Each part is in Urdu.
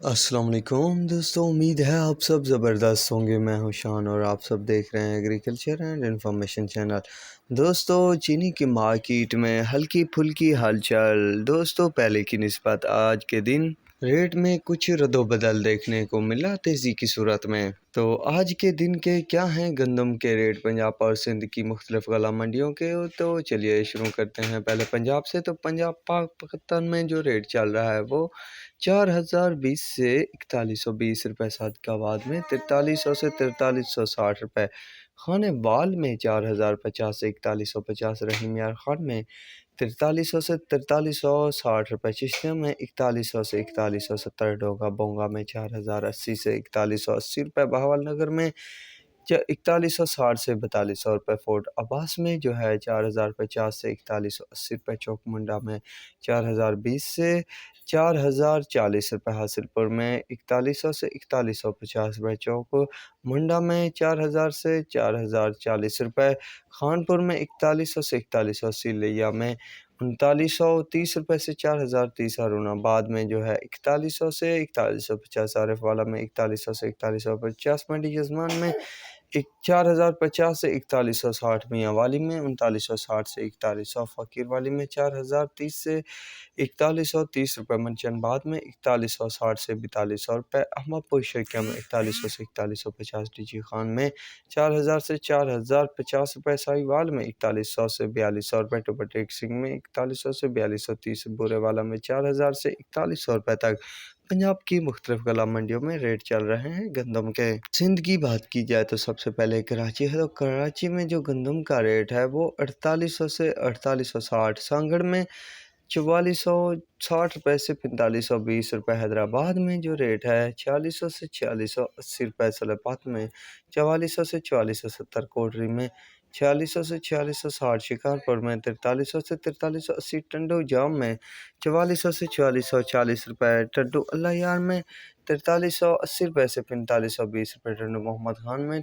السلام علیکم دوستوں، امید ہے آپ سب زبردست ہوں گے۔ میں ہوں شان اور آپ سب دیکھ رہے ہیں ایگریکلچر اینڈ انفارمیشن چینل۔ دوستوں، چینی کی مارکیٹ میں ہلکی پھلکی ہلچل۔ دوستوں، پہلے کی نسبت آج کے دن ریٹ میں کچھ رد و بدل دیکھنے کو ملا تیزی کی صورت میں۔ تو آج کے دن کے کیا ہیں گندم کے ریٹ پنجاب اور سندھ کی مختلف غلہ منڈیوں کے؟ تو چلیے شروع کرتے ہیں پہلے پنجاب سے۔ تو پنجاب پاک پختن میں جو ریٹ چل رہا ہے وہ 4020 سے 4120 روپے صادقہ آباد میں، 4300 سے 4360 روپے خانے وال میں، 4050 سے 4150 رحیم یار خان میں، 4300 سے 4360 روپے چشتیہ میں، 4100 سے 4170 ڈوگا بونگا میں، 4080 سے 4180 روپے بہاول نگر میں، 4160 سے 4200 روپے فورٹ عباس میں جو ہے، 4050 سے 4180 روپے چوک منڈا میں، 4020 سے 4040 روپے حاصل پور میں، 4100 سے 4150 روپے چوک منڈا میں، 4000 سے 4040 روپے خانپور میں، 4100 سے 4180 لیا میں، 3930 روپے سے 4030 ہارون آباد میں جو ہے، 4100 سے 4150 عارف والا میں، 4100 سے 4150 منڈی یزمان میں، 4050 سے 4160 میاں والی میں، 3960 سے 4100 فقیر والی میں، 4030 سے 4130 روپے منچن بعد میں، 4160 سے 4200 روپے احمد پور شیخیہ میں، 4100 سے 4150 ڈی جی خان میں، 4000 سے 4050 روپے سائی وال میں، 4100 سے 4200 روپے ٹوپٹیک سنگھ میں، 4100 سے 4230 بورے والا میں، 4000 سے 4100 روپے تک پنجاب کی مختلف غلہ منڈیوں میں ریٹ چل رہے ہیں گندم کے۔ سندھ کی بات کی جائے تو سب سے پہلے کراچی ہے۔ تو کراچی میں جو گندم کا ریٹ ہے وہ 4800 سے 4860، سانگڑ میں 4460 روپے سے 4520 روپے، حیدرآباد میں جو ریٹ ہے 4600 سے 4680 روپے، سلیپات میں 4400 سے 4470، کوٹری میں 4600 سے 4660، شکارپور میں 4300 سے 4380، ٹنڈو جام میں 4400 سے 4440 روپے، ٹڈو اللہ یار میں 4380 روپے سے 4520 روپے، ٹنڈو محمد خان میں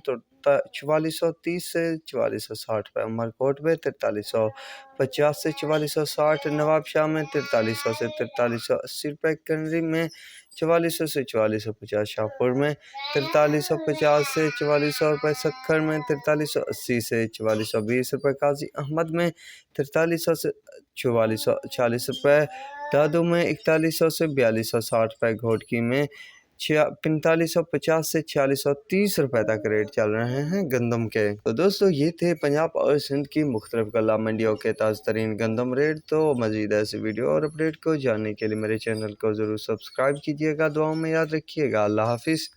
4430 سے 4460 روپے، عمر کوٹ میں 4350 سے 4460، نواب شاہ میں 4300 سے 4380 روپے، کنری میں 4400 سے 4450، شاہپور میں 4350 سے 4400 روپے، سکھر میں 4380 سے 4420 روپے، قاضی احمد میں 4300 سے 4440 روپے، دادو میں 4100 سے 4260 روپے، گھوٹکی میں 4550 سے 4630 روپے تک ریٹ چل رہے ہیں گندم کے۔ تو دوستو، یہ تھے پنجاب اور سندھ کی مختلف غلہ منڈیوں کے تازہ ترین گندم ریٹ۔ تو مزید ایسی ویڈیو اور اپڈیٹ کو جاننے کے لیے میرے چینل کو ضرور سبسکرائب کیجیے گا۔ دعاؤں میں یاد رکھیے گا۔ اللہ حافظ۔